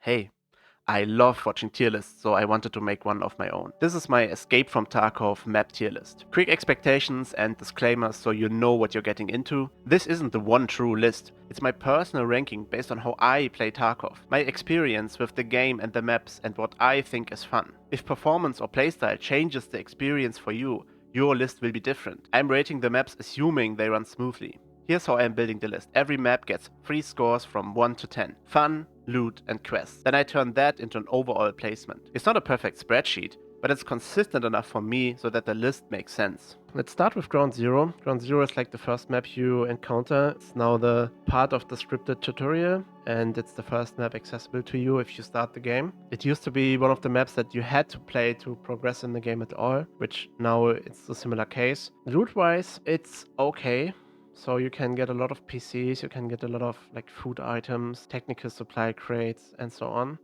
Hey, I love watching tier lists, so I wanted to make one of my own. This is my Escape from Tarkov map tier list. Quick expectations and disclaimers so you know what you're getting into. This isn't the one true list. It's my personal ranking based on how I play Tarkov, my experience with the game and the maps, and what I think is fun. If performance or playstyle changes the experience for you, your list will be different. I'm rating the maps assuming they run smoothly. Here's how I'm building the list. Every map gets 3 scores from 1 to 10. Fun, loot, and quests. Then I turn that into an overall placement. It's not a perfect spreadsheet, but it's consistent enough for me so that the list makes sense. Let's start with Ground Zero. Ground Zero is like the first map you encounter. It's now the part of the scripted tutorial, and it's the first map accessible to you if you start the game. It used to be one of the maps that you had to play to progress in the game at all, which now it's a similar case. Loot-wise, it's okay. So you can get a lot of PCs, you can get a lot of like food items, technical supply crates, and so on.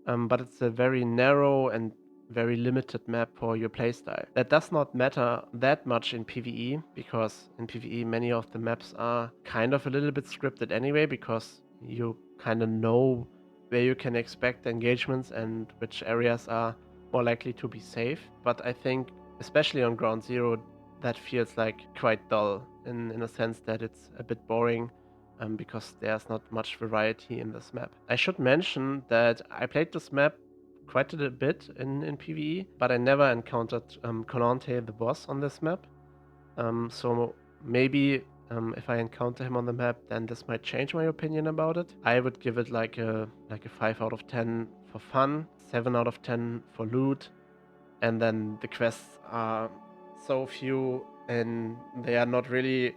But it's a very narrow and very limited map for your playstyle. That does not matter that much in PvE, because in PvE many of the maps are kind of a little bit scripted anyway, because you kind of know where you can expect engagements and which areas are more likely to be safe. But I think, especially on Ground Zero, that feels like quite dull in a sense that it's a bit boring because there's not much variety in this map. I should mention that I played this map quite a bit in PvE, but I never encountered Colante, the boss, on this map. So maybe if I encounter him on the map, then this might change my opinion about it. I would give it like a 5 out of 10 for fun, 7 out of 10 for loot, and then the quests are so few and they are not really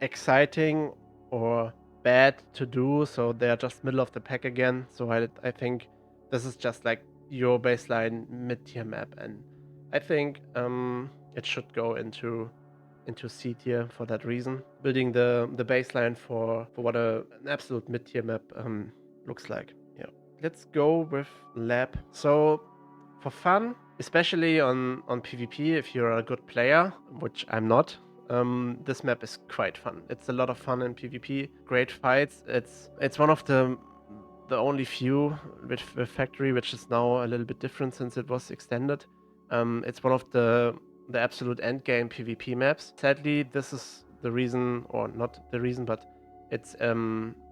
exciting or bad to do, so they are just middle of the pack again. So I think this is just like your baseline mid-tier map, and I think it should go into C tier for that reason, building the baseline for what an absolute mid-tier map looks like. Yeah, let's go with lab. So for fun, especially on PvP, if you're a good player, which I'm not, this map is quite fun. It's a lot of fun in PvP. Great fights. It's one of the only few with Factory, which is now a little bit different since it was extended. It's one of the absolute end game PvP maps. Sadly, this is the reason, or not the reason, but it's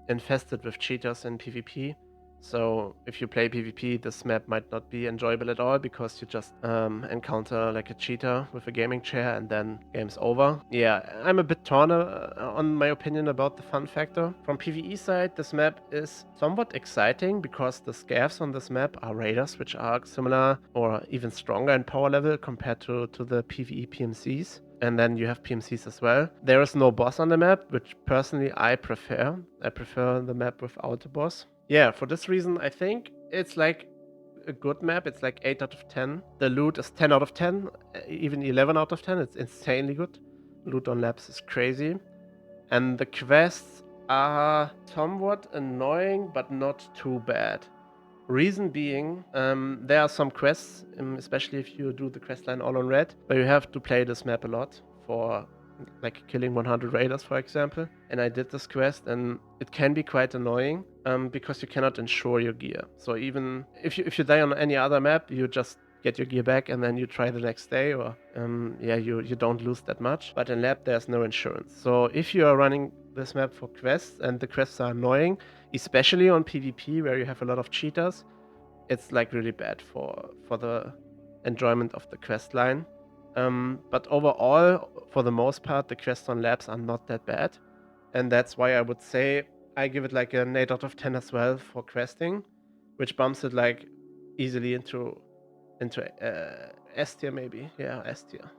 infested with cheaters in PvP. So if you play PvP, this map might not be enjoyable at all because you just encounter like a cheater with a gaming chair and then game's over. Yeah, I'm a bit torn on my opinion about the fun factor. From PvE side, this map is somewhat exciting because the scavs on this map are raiders, which are similar or even stronger in power level compared to the PvE PMCs. And then you have PMCs as well. There is no boss on the map, which personally I prefer. I prefer the map without a boss. Yeah, for this reason, I think it's like a good map. It's like 8 out of 10. The loot is 10 out of 10, even 11 out of 10. It's insanely good. Loot on labs is crazy. And the quests are somewhat annoying, but not too bad. Reason being, there are some quests, especially if you do the quest line all on red, where you have to play this map a lot for like killing 100 raiders, for example. And I did this quest, and it can be quite annoying because you cannot ensure your gear. So even if you die on any other map, you just get your gear back and then you try the next day, or yeah, you don't lose that much. But in lab, there's no insurance. So if you are running this map for quests and the quests are annoying, especially on PvP where you have a lot of cheaters, it's like really bad for the enjoyment of the quest line. But overall, for the most part, the quests on labs are not that bad, and that's why I would say I give it like an 8 out of 10 as well for questing, which bumps it like easily into S tier maybe. Yeah, S tier,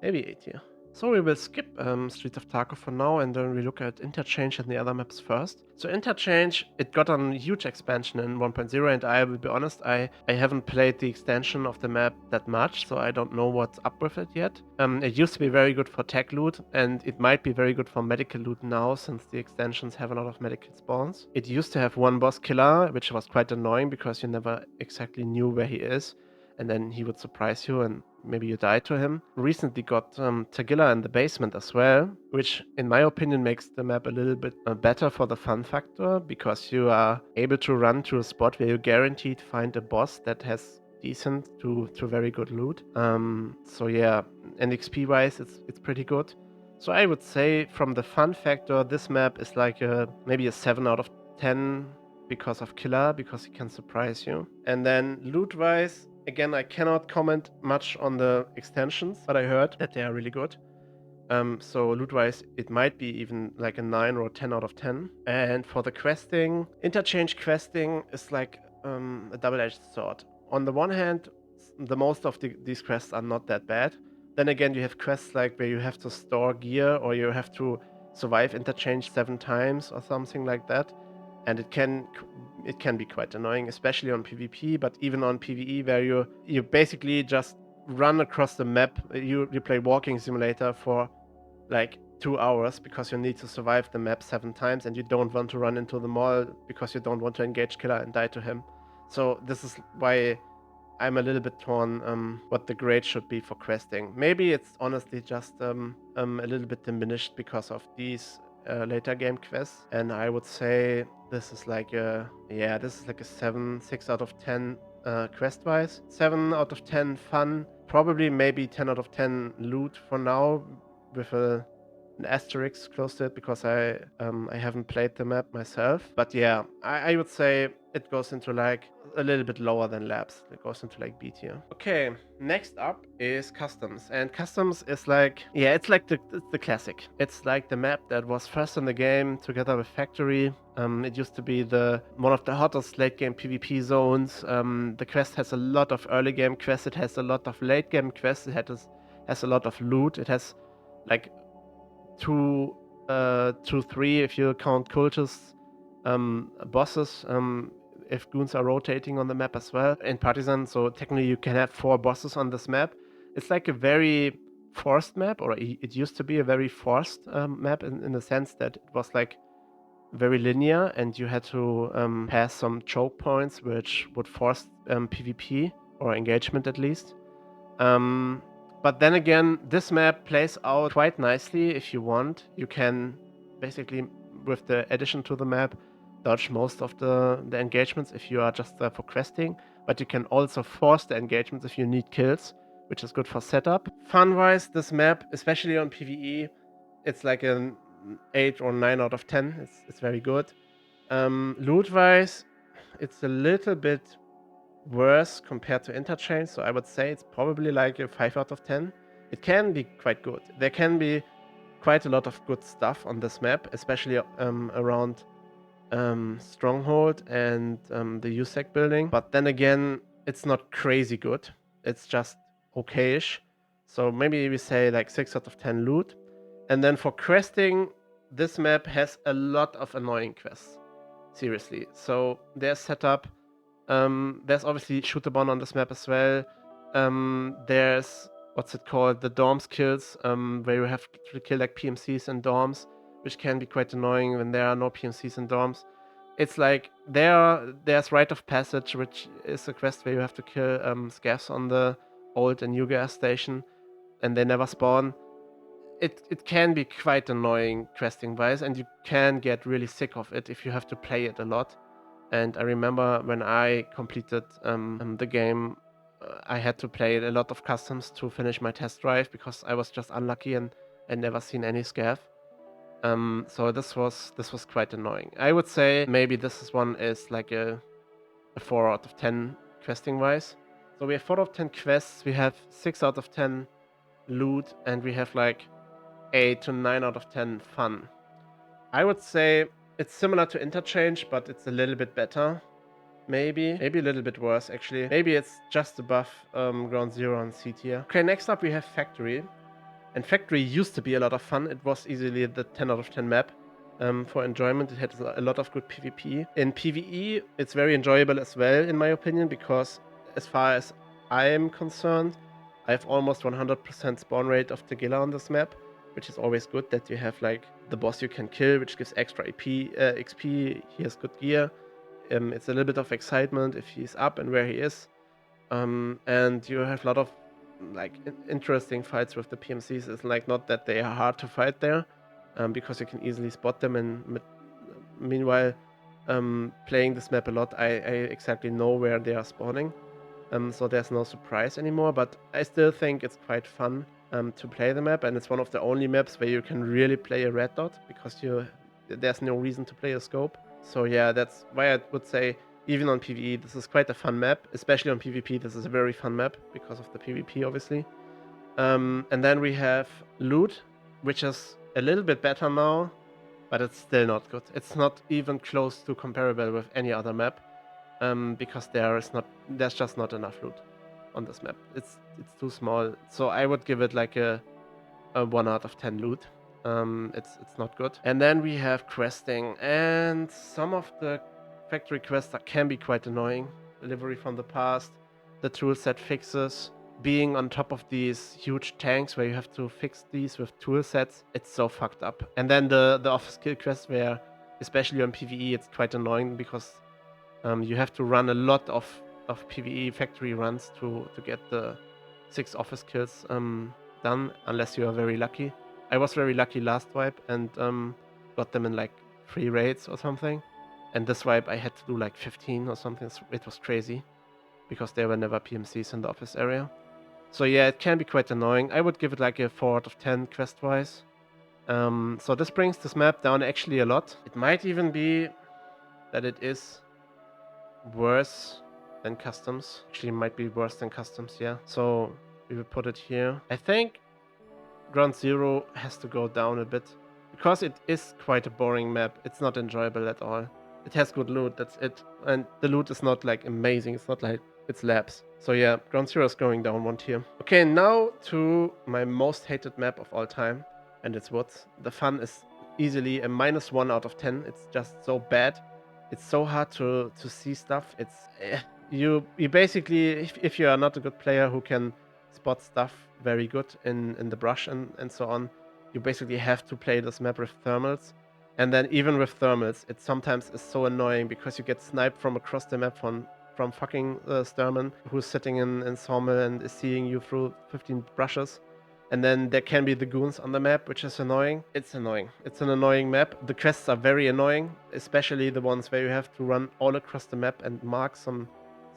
maybe A tier. So we will skip Streets of Tarkov for now, and then we look at Interchange and the other maps first. So Interchange, it got a huge expansion in 1.0, and I will be honest, I haven't played the extension of the map that much, so I don't know what's up with it yet. It used to be very good for tech loot, and it might be very good for medical loot now, since the extensions have a lot of medical spawns. It used to have one boss killer, which was quite annoying because you never exactly knew where he is. and then he would surprise you and maybe you die to him. Recently got Tagilla in the basement as well, which in my opinion makes the map a little bit better for the fun factor, because you are able to run to a spot where you guaranteed find a boss that has decent to very good loot. So yeah, and XP wise it's pretty good. So I would say from the fun factor, this map is like maybe a 7 out of 10 because of Killer, because he can surprise you. And then loot wise, again, I cannot comment much on the extensions, but I heard that they are really good. So loot wise, it might be even like a 9 or a 10 out of 10. And for the questing, interchange questing is like a double-edged sword. On the one hand, the most of these quests are not that bad. Then again, you have quests like where you have to store gear or you have to survive interchange 7 times or something like that. And it can be quite annoying, especially on PvP, but even on PvE, where you basically just run across the map. You play walking simulator for like 2 hours because you need to survive the map 7 times, and you don't want to run into the mall because you don't want to engage Killer and die to him. So this is why I'm a little bit torn what the grade should be for questing. Maybe it's honestly just a little bit diminished because of these later game quests, and I would say this is like a 6 out of 10 quest wise. 7 out of 10 fun, probably maybe 10 out of 10 loot for now, with an asterisk close to it because I haven't played the map myself. But yeah, I would say it goes into like a little bit lower than labs. It goes into like B tier. Okay, next up is customs, and customs is like, yeah, it's like the classic. It's like the map that was first in the game together with Factory. It used to be one of the hottest late game PvP zones. The quest has a lot of early game quests. It has a lot of late game quests. It has a lot of loot. It has like two, three if you count cultists, bosses, if goons are rotating on the map as well, and partisan. So technically you can have 4 bosses on this map. It's like a very forced map, or it used to be a very forced map in the sense that it was like very linear, and you had to pass some choke points which would force PvP or engagement at least. But then again, this map plays out quite nicely if you want. You can basically, with the addition to the map, dodge most of the engagements if you are just there for questing, but you can also force the engagements if you need kills, which is good for setup. Fun-wise, this map, especially on PvE, it's like an 8 or 9 out of 10. It's very good. Loot-wise, it's a little bit worse compared to Interchange, so I would say it's probably like a 5 out of 10. It can be quite good. There can be quite a lot of good stuff on this map, especially around Stronghold and the USEC building. But then again, it's not crazy good. It's just okayish. So maybe we say like 6 out of 10 loot. And then for questing, this map has a lot of annoying quests. Seriously. So there's setup. There's obviously shoot-a-bon on this map as well. There's, what's it called, the dorms kills, where you have to kill like PMCs and dorms, which can be quite annoying when there are no PMCs and dorms. It's like there's Rite of Passage, which is a quest where you have to kill scavs on the old and new gas station, and they never spawn. It can be quite annoying questing wise, and you can get really sick of it if you have to play it a lot. And I remember when I completed the game, I had to play a lot of customs to finish my test drive because I was just unlucky and I'd never seen any scav. So this was quite annoying. I would say maybe this one is like a 4 out of 10 questing wise. So we have 4 out of 10 quests, we have 6 out of 10 loot, and we have like 8 to 9 out of 10 fun. I would say it's similar to Interchange, but it's a little bit better. Maybe a little bit worse actually. Maybe it's just above Ground Zero and C tier. Okay, next up we have Factory. And Factory used to be a lot of fun. It was easily the 10 out of 10 map. For enjoyment, it had a lot of good PvP. In PvE, it's very enjoyable as well, in my opinion, because as far as I am concerned, I have almost 100% spawn rate of Tagilla on this map, which is always good that you have like the boss you can kill, which gives extra XP. He has good gear. It's a little bit of excitement if he's up and where he is. And you have a lot of like interesting fights with the PMCs. It's like not that they are hard to fight there, because you can easily spot them. And meanwhile, playing this map a lot, I exactly know where they are spawning. So there's no surprise anymore. But I still think it's quite fun to play the map, and it's one of the only maps where you can really play a red dot because there's no reason to play a scope. So yeah, that's why I would say even on PvE, this is quite a fun map. Especially on PvP, this is a very fun map because of the PvP, obviously. And then we have loot, which is a little bit better now, but it's still not good. It's not even close to comparable with any other map, because there's just not enough loot on this map. It's too small. So I would give it like a 1 out of 10 loot. It's not good. And then we have questing, and some of the factory quests can be quite annoying. Delivery from the past, the toolset fixes, being on top of these huge tanks where you have to fix these with tool sets. It's so fucked up. And then the office kill quests, where especially on PvE it's quite annoying because you have to run a lot of PvE factory runs to get the 6 office kills done, unless you are very lucky. I was very lucky last wipe and got them in like 3 raids or something. And this wipe I had to do like 15 or something. It was crazy because there were never PMCs in the office area. So yeah, it can be quite annoying. I would give it like a 4 out of 10 quest-wise. So this brings this map down actually a lot. It might even be that it is worse than customs. Actually, it might be worse than customs, yeah. So we will put it here. I think Ground Zero has to go down a bit because it is quite a boring map. It's not enjoyable at all. It has good loot, that's it. And the loot is not like amazing. It's not like it's labs. So yeah, Ground Zero is going down 1 tier. Okay, now to my most hated map of all time, and it's Woods. The fun is easily a -1 out of 10. It's just so bad. It's so hard to see stuff. It's you basically, if you are not a good player who can spot stuff very good in the brush and so on, you basically have to play this map with thermals. And then even with thermals, it sometimes is so annoying because you get sniped from across the map from fucking Sturman, who's sitting in Sawmill and is seeing you through 15 brushes. And then there can be the goons on the map, which is annoying. It's annoying. It's an annoying map. The quests are very annoying, especially the ones where you have to run all across the map and mark some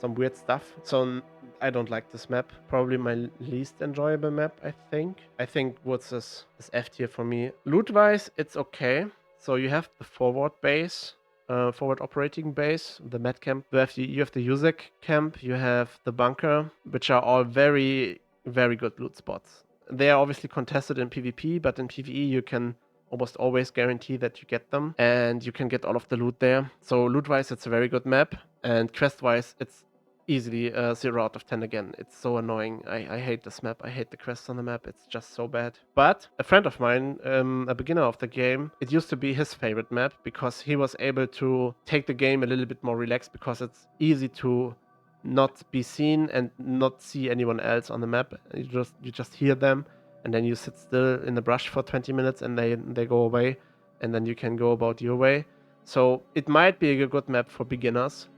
weird stuff. So I don't like this map. Probably my least enjoyable map, I think. I think Woods is F tier for me. Loot-wise, it's okay. So you have the forward base, forward operating base, the med camp. You have the USEC camp. You have the bunker, which are all very, very good loot spots. They are obviously contested in PvP, but in PvE you can almost always guarantee that you get them, and you can get all of the loot there. So loot-wise, it's a very good map, and quest-wise, it's easily a 0 out of 10 again. It's so annoying. I hate this map. I hate the quests on the map. It's just so bad. But a friend of mine, a beginner of the game, it used to be his favorite map because he was able to take the game a little bit more relaxed because it's easy to not be seen and not see anyone else on the map. You just hear them, and then you sit still in the brush for 20 minutes and they go away, and then you can go about your way. So it might be a good map for beginners,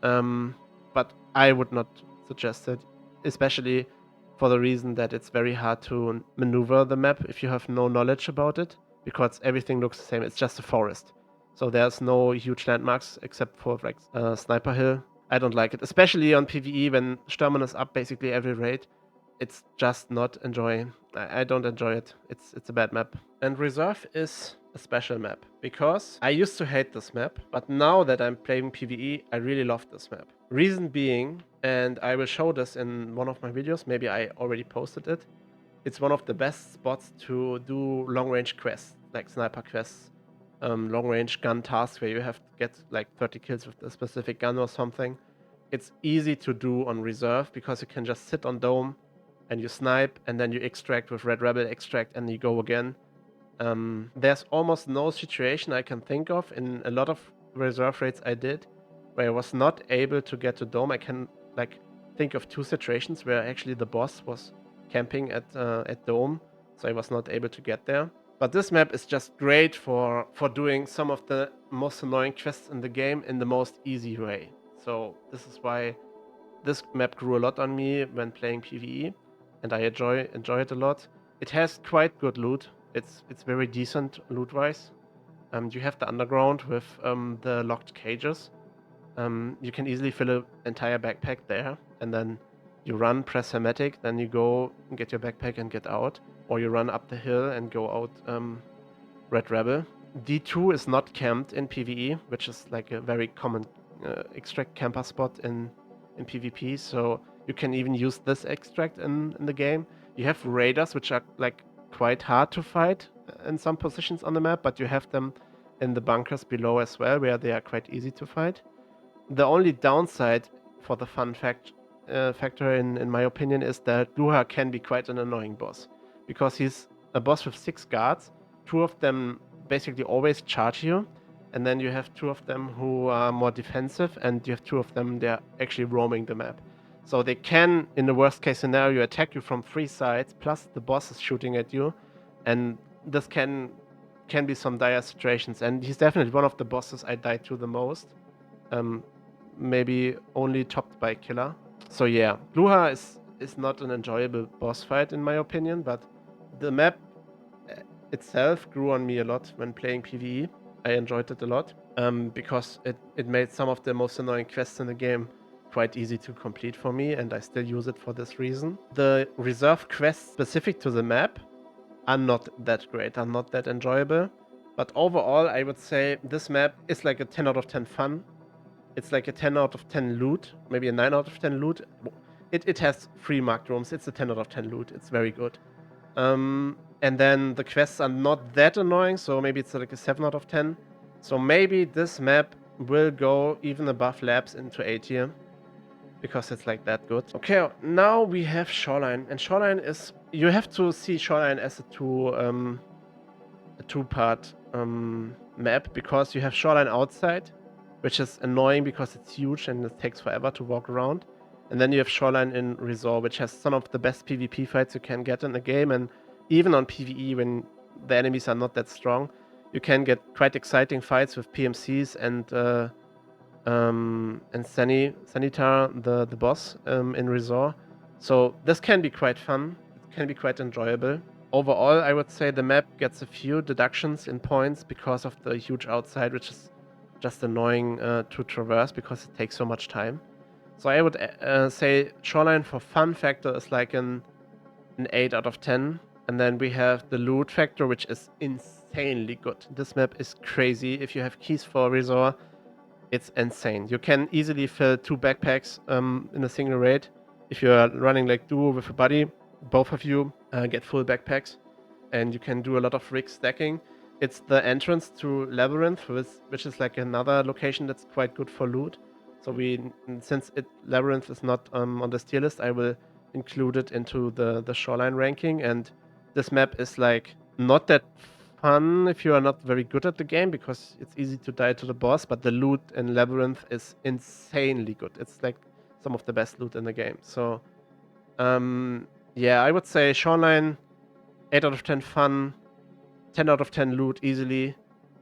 but I would not suggest it, especially for the reason that it's very hard to maneuver the map if you have no knowledge about it, because everything looks the same. It's just a forest, so there's no huge landmarks except for like Sniper Hill. I don't like it, especially on PvE when Stürmen is up basically every raid. It's just not enjoying. I don't enjoy it. It's a bad map. And Reserve is a special map because I used to hate this map, but now that I'm playing PvE, I really love this map. Reason being, and I will show this in one of my videos, maybe I already posted it, it's one of the best spots to do long-range quests, like sniper quests, long-range gun tasks where you have to get like 30 kills with a specific gun or something. It's easy to do on Reserve because you can just sit on Dome and you snipe, and then you extract with Red Rebel extract, and you go again. There's almost no situation I can think of in a lot of Reserve raids I did where I was not able to get to Dome. I can like think of 2 situations where actually the boss was camping at Dome, so I was not able to get there. But this map is just great for doing some of the most annoying quests in the game in the most easy way. So this is why this map grew a lot on me when playing PvE, and I enjoy it a lot. It has quite good loot. It's very decent loot-wise. You have the underground with the locked cages. You can easily fill an entire backpack there, and then you run, press hermetic, then you go and get your backpack and get out, or you run up the hill and go out Red Rebel. D2 is not camped in PvE, which is like a very common extract camper spot in PvP, so you can even use this extract in the game. You have raiders, which are like quite hard to fight in some positions on the map, but you have them in the bunkers below as well, where they are quite easy to fight. The only downside for the fun factor, in my opinion, is that Luha can be quite an annoying boss, because he's a boss with 6 guards. 2 of them basically always charge you, and then you have 2 of them who are more defensive, and you have 2 of them they're actually roaming the map. So they can, in the worst case scenario, attack you from 3 sides, plus the boss is shooting at you, and this can be some dire situations. And he's definitely one of the bosses I died to the most. Maybe only topped by Killer. So yeah, Luha is not an enjoyable boss fight in my opinion, but the map itself grew on me a lot when playing PvE. I enjoyed it a lot because it made some of the most annoying quests in the game quite easy to complete for me, and I still use it for this reason. The reserve quests specific to the map are not that great, are not that enjoyable, but overall I would say this map is like a 10 out of 10 fun. It's like a 10 out of 10 loot, maybe a 9 out of 10 loot. It has 3 marked rooms. It's a 10 out of 10 loot. It's very good. And then the quests are not that annoying, so maybe it's like a 7 out of 10. So maybe this map will go even above Labs into A tier, because it's like that good. Okay, now we have Shoreline, and Shoreline is, you have to see Shoreline as a two-part map, because you have Shoreline outside, which is annoying because it's huge and it takes forever to walk around. And then you have Shoreline in Resort, which has some of the best PvP fights you can get in the game, and even on PvE when the enemies are not that strong, you can get quite exciting fights with PMCs and Sanitar, the boss in Resort. So this can be quite fun. It can be quite enjoyable. Overall, I would say the map gets a few deductions in points because of the huge outside, which is just annoying to traverse because it takes so much time. So I would say Shoreline for fun factor is like an 8 out of 10. And then we have the loot factor, which is insanely good. This map is crazy. If you have keys for Resort, it's insane. You can easily fill 2 backpacks in a single raid. If you are running like duo with a buddy, both of you get full backpacks, and you can do a lot of rig stacking. It's the entrance to Labyrinth, which is like another location that's quite good for loot. So since Labyrinth is not on this tier list, I will include it into the Shoreline ranking. And this map is like not that fun if you are not very good at the game, because it's easy to die to the boss, but the loot in Labyrinth is insanely good. It's like some of the best loot in the game. So yeah, I would say Shoreline 8 out of 10 fun, 10 out of 10 loot easily,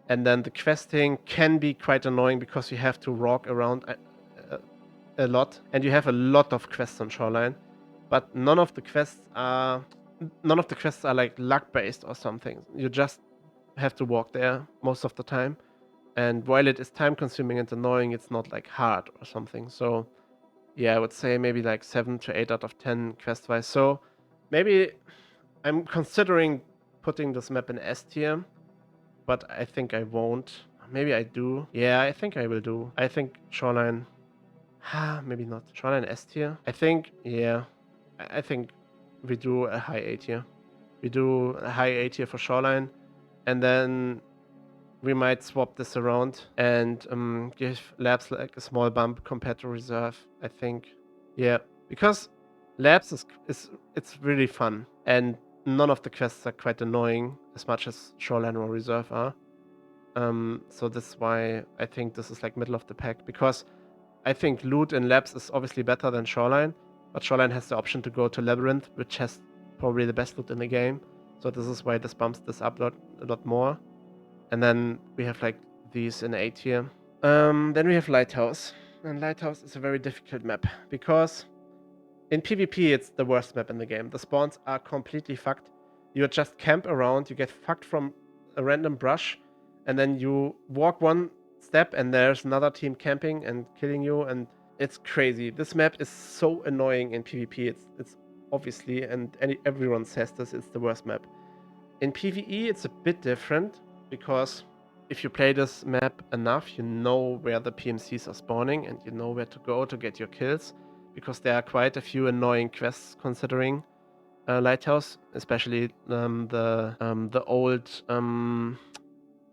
and then the questing can be quite annoying because you have to walk around a lot, and you have a lot of quests on Shoreline, but none of the quests are like luck based or something. You just have to walk there most of the time, and while it is time consuming and annoying, it's not like hard or something. So yeah, I would say maybe like 7 to 8 out of 10 quest wise. So maybe I'm considering putting this map in S tier, but I think I won't. Maybe I do. Yeah, I think I will do. I think Shoreline. Maybe not. Shoreline S tier. I think, yeah. I think we do a high A tier. We do a high A tier for Shoreline, and then we might swap this around and give Labs like a small bump compared to Reserve, I think. Yeah, because Labs it's really fun, and none of the quests are quite annoying as much as Shoreline or Reserve are. So this is why I think this is like middle of the pack, because I think loot in Labs is obviously better than Shoreline, but Shoreline has the option to go to Labyrinth, which has probably the best loot in the game. So this is why this bumps this up a lot more. And then we have like these in A tier. Then we have Lighthouse. and Lighthouse is a very difficult map because in PvP it's the worst map in the game. The spawns are completely fucked. You just camp around, you get fucked from a random brush, and then you walk one step and there's another team camping and killing you, and it's crazy. This map is so annoying in PvP. It's obviously, and everyone says this, it's the worst map. In PvE it's a bit different because if you play this map enough, you know where the PMCs are spawning and you know where to go to get your kills, because there are quite a few annoying quests considering Lighthouse, especially the old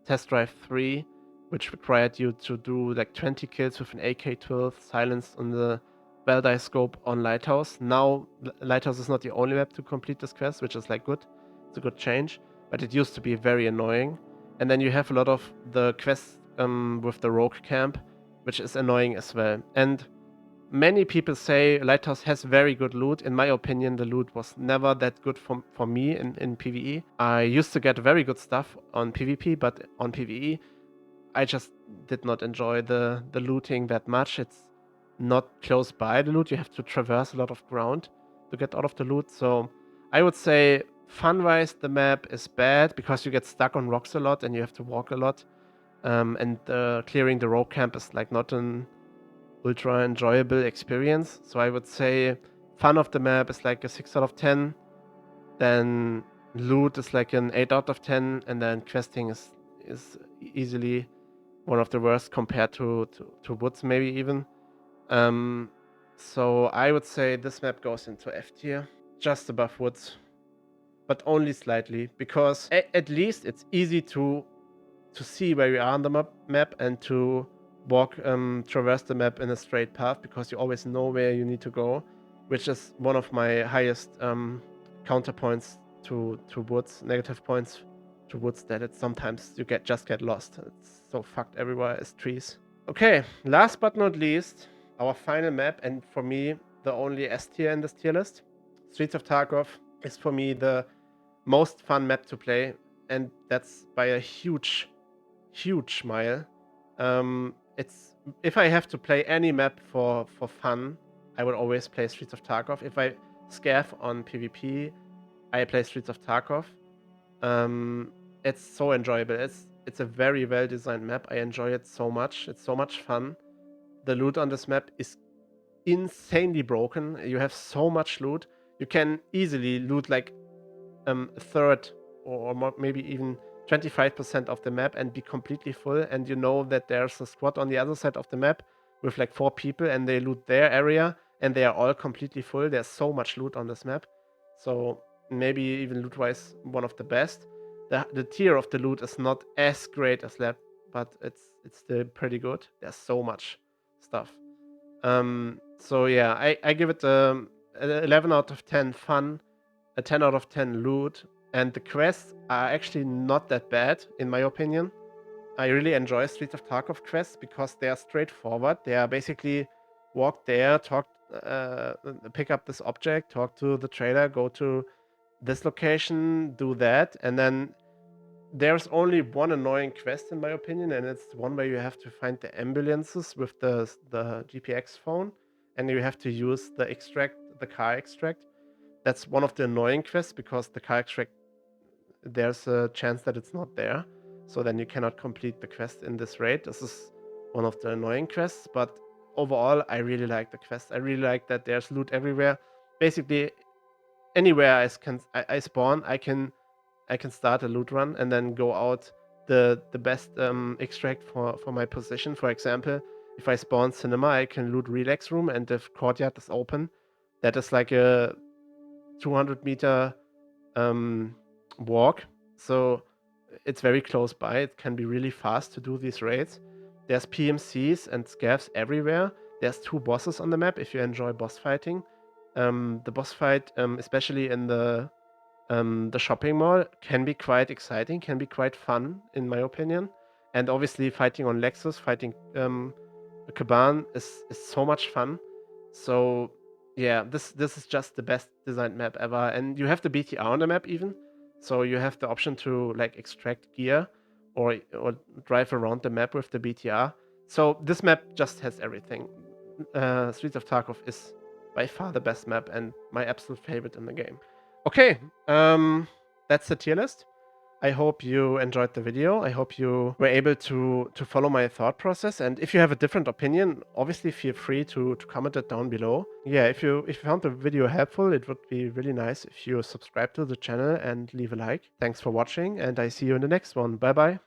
Test Drive 3, which required you to do like 20 kills with an AK-12 silenced on the Bell scope on Lighthouse. Now Lighthouse is not the only map to complete this quest, which is like good. It's a good change, but it used to be very annoying. And then you have a lot of the quests with the rogue camp, which is annoying as well. And many people say Lighthouse has very good loot. In my opinion, the loot was never that good for me in PvE. I used to get very good stuff on PvP, but on PvE, I just did not enjoy the looting that much. It's not close by the loot. You have to traverse a lot of ground to get out of the loot. So I would say fun-wise, the map is bad because you get stuck on rocks a lot and you have to walk a lot. And clearing the rogue camp is like not an ultra enjoyable experience. So I would say fun of the map is like a 6 out of 10. Then loot is like an 8 out of 10. And then questing is easily one of the worst compared to woods, maybe even. So I would say this map goes into F tier, just above woods, but only slightly, because at least it's easy to see where you are on the map and to walk, traverse the map in a straight path, because you always know where you need to go, which is one of my highest counterpoints to woods, negative points to woods, that it's sometimes you just get lost. It's so fucked everywhere as trees. Okay, last but not least, our final map, and for me the only S tier in this tier list. Streets of Tarkov is for me the most fun map to play, and that's by a huge mile. It's, if I have to play any map for fun, I would always play Streets of Tarkov. If I scav on PvP, I play Streets of Tarkov. It's so enjoyable. It's a very well designed map. I enjoy it so much. It's so much fun. The loot on this map is insanely broken. You have so much loot. You can easily loot like a third or more, maybe even 25% of the map and be completely full, and you know that there's a squad on the other side of the map with like 4 people and they loot their area and they are all completely full. There's so much loot on this map, so maybe even loot wise one of the best. The tier of the loot is not as great as lab, but it's still pretty good. There's so much stuff. So yeah, I give it an 11 out of 10 fun, a 10 out of 10 loot, and the quests are actually not that bad in my opinion. I really enjoy Streets of Tarkov quests because they are straightforward. They are basically walk there, talk, pick up this object, talk to the trader, go to this location, do that, and then there's only one annoying quest in my opinion, and it's the one where you have to find the ambulances with the GPX phone, and you have to use the car extract. That's one of the annoying quests because the car extract, there's a chance that it's not there, so then you cannot complete the quest in this raid. This is one of the annoying quests, but overall I really like the quest. I really like that there's loot everywhere. Basically anywhere I spawn, I can start a loot run and then go out the best extract for my position. For example, if I spawn cinema, I can loot relax room, and if courtyard is open, that is like a 200-meter walk, so it's very close by. It can be really fast to do these raids. There's PMCs and scavs everywhere. There's 2 bosses on the map if you enjoy boss fighting. The boss fight, especially in the shopping mall, can be quite exciting, can be quite fun in my opinion. And obviously fighting on Lexus, fighting Kaban is so much fun. So yeah, this is just the best designed map ever. And you have the BTR on the map even, so you have the option to like extract gear or drive around the map with the BTR. So this map just has everything. Streets of Tarkov is by far the best map and my absolute favorite in the game. Okay, that's the tier list. I hope you enjoyed the video. I hope you were able to follow my thought process. And if you have a different opinion, obviously feel free to comment it down below. Yeah, if you found the video helpful, it would be really nice if you subscribe to the channel and leave a like. Thanks for watching, and I see you in the next one. Bye bye.